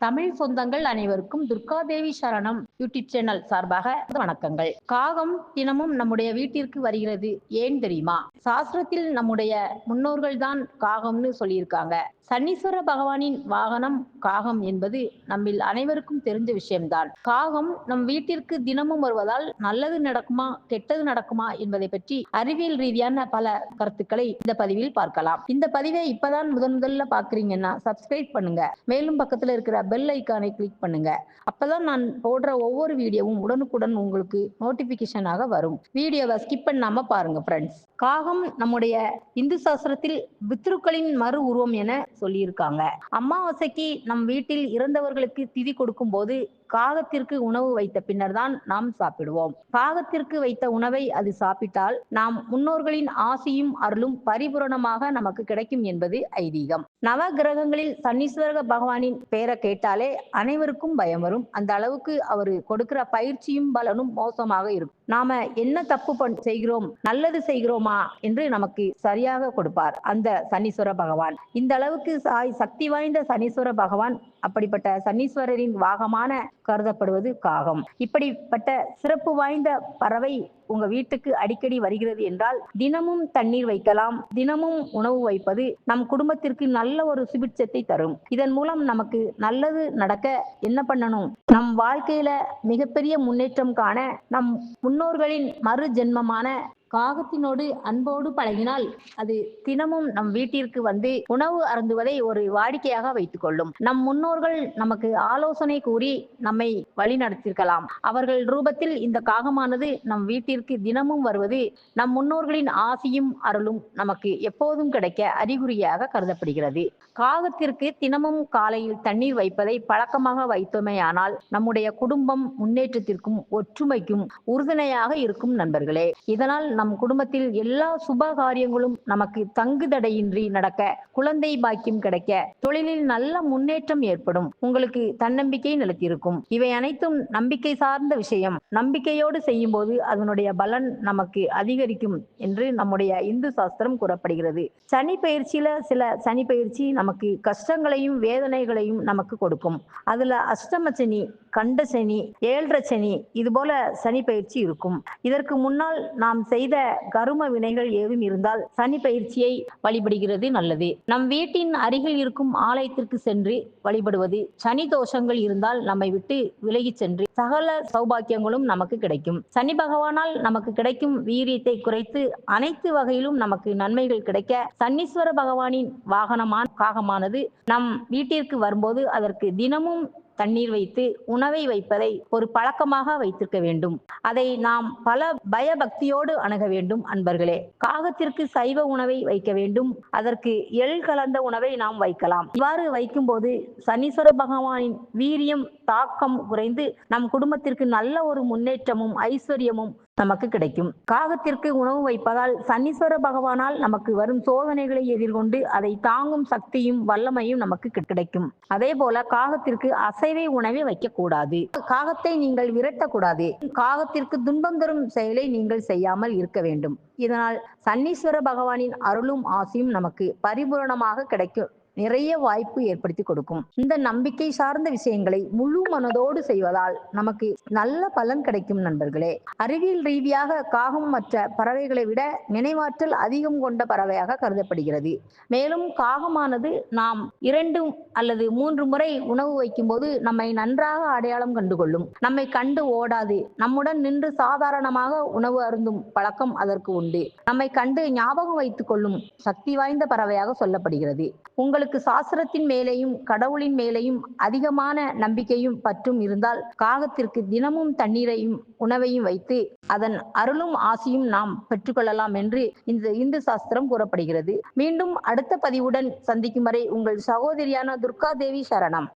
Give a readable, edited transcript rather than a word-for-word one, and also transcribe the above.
தமிழ் சொந்தங்கள் அனைவருக்கும் துர்காதேவி சரணம் யூடியூப் சேனல் சார்பாக வணக்கங்கள். காகம் தினமும் நம்முடைய வீட்டிற்கு வருகிறது. ஏன் தெரியுமா? சாஸ்திரத்தில் நம்முடைய முன்னோர்கள் தான் காகம்னு சொல்லியிருக்காங்க. சனீஸ்வர பகவானின் வாகனம் காகம் என்பது நம்மில் அனைவருக்கும் தெரிஞ்ச விஷயம்தான். காகம் நம் வீட்டிற்கு தினமும் வருவதால் நல்லது நடக்குமா கெட்டது நடக்குமா என்பதை பற்றி அறிவியல் ரீதியான பல கருத்துக்களை இந்த பதிவில் பார்க்கலாம். இந்த பதிவை இப்பதான் முதல்ல பாக்குறீங்கன்னா சப்ஸ்கிரைப் பண்ணுங்க. மேலும் பக்கத்துல இருக்கிற பெல் ஐக்கானை கிளிக் பண்ணுங்க. அப்பதான் நான் போடுற ஒவ்வொரு வீடியோவும் உடனுக்குடன் உங்களுக்கு நோட்டிபிகேஷனாக வரும். வீடியோவை ஸ்கிப் பண்ணாம பாருங்க ஃப்ரெண்ட்ஸ். காகம் நம்முடைய இந்து சாஸ்திரத்தில் பித்ருக்களின் மறு உருவம் என சொல்லியிருக்காங்க. அமாவாசைக்கு நம் வீட்டில் இறந்தவர்களுக்கு திதி கொடுக்கும் போது காகத்திற்கு உணவு வைத்த பின்னர் தான் நாம் சாப்பிடுவோம். காகத்திற்கு வைத்த உணவை அது சாப்பிட்டால் நாம் முன்னோர்களின் ஆசியும் அருளும் பரிபூரணமாக நமக்கு கிடைக்கும் என்பது ஐதீகம். நவ கிரகங்களில் சனீஸ்வர பகவானின் பெயரை கேட்டாலே அனைவருக்கும் பயம் வரும். அந்த அளவுக்கு அவரு கொடுக்கிற பயிற்சியும் பலனும் மோசமாக இருக்கும். நாம என்ன தப்பு செய்கிறோம், நல்லது செய்கிறோமா என்று நமக்கு சரியாக கொடுப்பார் அந்த சனீஸ்வர பகவான். இந்த அளவுக்கு சக்தி வாய்ந்த சனீஸ்வர பகவான். அப்படிப்பட்ட சனீஸ்வரரின் வாகமான கருதப்படுவது காகம். இப்படிப்பட்ட சிறப்பு வாய்ந்த பறவை உங்க வீட்டுக்கு அடிக்கடி வருகிறது என்றால் தினமும் தண்ணீர் வைக்கலாம். தினமும் உணவு வைப்பது நம் குடும்பத்திற்கு நல்ல ஒரு சுபிட்சத்தை தரும். இதன் மூலம் நமக்கு நல்லது நடக்க என்ன பண்ணணும்? நம் வாழ்க்கையில மிகப்பெரிய முன்னேற்றம் காண நம் முன்னோர்களின் மறு ஜென்மமான காகத்தினோடு அன்போடு பழகினால் அது தினமும் நம் வீட்டிற்கு வந்து உணவு அருந்துவதை ஒரு வாடிக்கையாக வைத்துக் கொள்ளும். நம் முன்னோர்கள் நமக்கு ஆலோசனை கூறி நம்மை வழி நடத்திருக்கலாம். அவர்கள் ரூபத்தில் இந்த காகமானது நம் வீட்டிற்கு தினமும் வருவது நம் முன்னோர்களின் ஆசியும் அருளும் நமக்கு எப்போதும் கிடைக்க அறிகுறியாக கருதப்படுகிறது. காகத்திற்கு தினமும் காலையில் தண்ணீர் வைப்பதை பழக்கமாக வைத்தோமேயானால் நம்முடைய குடும்பம் முன்னேற்றத்திற்கும் ஒற்றுமைக்கும் உறுதுணையாக இருக்கும் நண்பர்களே. இதனால் நம் குடும்பத்தில் எல்லா சுப காரியங்களும் நமக்கு தங்குதடையின்றி நடக்க, குழந்தை பாக்கியம் கிடைக்க, தொழிலில் நல்ல முன்னேற்றம் ஏற்படும். உங்களுக்கு தன்னம்பிக்கை நிலைத்திருக்கும். இவை அனைத்தும் நம்பிக்கை சார்ந்த விஷயம். நம்பிக்கையோடு செய்யும் போது அதனுடைய பலன் நமக்கு அதிகரிக்கும் என்று நம்முடைய இந்து சாஸ்திரம் கூறப்படுகிறது. சனி பயிற்சியில சில சனி பயிற்சி நமக்கு கஷ்டங்களையும் வேதனைகளையும் நமக்கு கொடுக்கும். அதுல அஷ்டம சனி, கண்ட சனி, ஏழரை சனி, இது போல சனி பயிற்சி இருக்கும். இதற்கு முன்னால் நாம் செய்த கரும வினைகள் ஏதும் இருந்தால் சனி பயிற்சியை வழிபடுகிறது நல்லது. நம் வீட்டின் அருகில் இருக்கும் ஆலயத்திற்கு சென்று வழிபடுவது, சனி தோஷங்கள் இருந்தால் நம்மை விட்டு விலகி சென்று சகல சௌபாக்கியங்களும் நமக்கு கிடைக்கும். சனி பகவானால் நமக்கு கிடைக்கும் வீரியத்தை குறைத்து அனைத்து வகையிலும் நமக்கு நன்மைகள் கிடைக்க சனீஸ்வர பகவானின் வாகனமான காகமானது நம் வீட்டிற்கு வரும்போது அதற்கு தினமும் தண்ணீர் வைத்து உணவை வைப்பதை ஒரு பழக்கமாக வைத்திருக்க வேண்டும். அதை நாம் பல பயபக்தியோடு அணுக வேண்டும் அன்பர்களே. காகத்திற்கு சைவ உணவை வைக்க வேண்டும். அதற்கு எள் கலந்த உணவை நாம் வைக்கலாம். இவ்வாறு வைக்கும் போது சனீஸ்வர பகவானின் வீரியம் தாக்கம் குறைந்து நம் குடும்பத்திற்கு நல்ல ஒரு முன்னேற்றமும் ஐஸ்வர்யமும் நமக்கு கிடைக்கும். காகத்திற்கு உணவு வைப்பதால் சனீஸ்வர பகவானால் நமக்கு வரும் சோதனைகளை எதிர்கொண்டு அதை தாங்கும் சக்தியும் வல்லமையும் நமக்கு கிடைக்கும். அதே போல காகத்திற்கு அசைவை உணவை வைக்க கூடாது. காகத்தை நீங்கள் விரட்டக்கூடாது. காகத்திற்கு துன்பம் தரும் செயலை நீங்கள் செய்யாமல் இருக்க வேண்டும். இதனால் சனீஸ்வர பகவானின் அருளும் ஆசியும் நமக்கு பரிபூரணமாக கிடைக்கும். நிறைய வாய்ப்பு ஏற்படுத்தி கொடுக்கும். இந்த நம்பிக்கை சார்ந்த விஷயங்களை முழு மனதோடு செய்வதால் நமக்கு நல்ல பலன் கிடைக்கும் நண்பர்களே. அறிவியல் ரீதியாக காகம் மற்ற பறவைகளை விட நினைவாற்றல் அதிகம் கொண்ட பறவையாக கருதப்படுகிறது. மேலும் காகமானது நாம் 2 அல்லது 3 முறை உணவு வைக்கும் போது நம்மை நன்றாக அடையாளம் கண்டுகொள்ளும். நம்மை கண்டு ஓடாது. நம்முடன் நின்று சாதாரணமாக உணவு அருந்தும் பழக்கம் அதற்கு உண்டு. நம்மை கண்டு ஞாபகம் வைத்துக் கொள்ளும் சக்தி வாய்ந்த பறவையாக சொல்லப்படுகிறது. உங்களுக்கு சாஸ்திரத்தின் மேலேயும் கடவுளின் மேலேயும் அதிகமான நம்பிக்கையும் பற்றும் இருந்தால் காகத்திற்கு தினமும் தண்ணீரையும் உணவையும் வைத்து அதன் அருளும் ஆசியும் நாம் பெற்றுக்கொள்ளலாம் என்று இந்த இந்து சாஸ்திரம் கூறப்படுகிறது. மீண்டும் அடுத்த பதிவுடன் சந்திக்கும் வரை உங்கள் சகோதரியான துர்காதேவி சரணம்.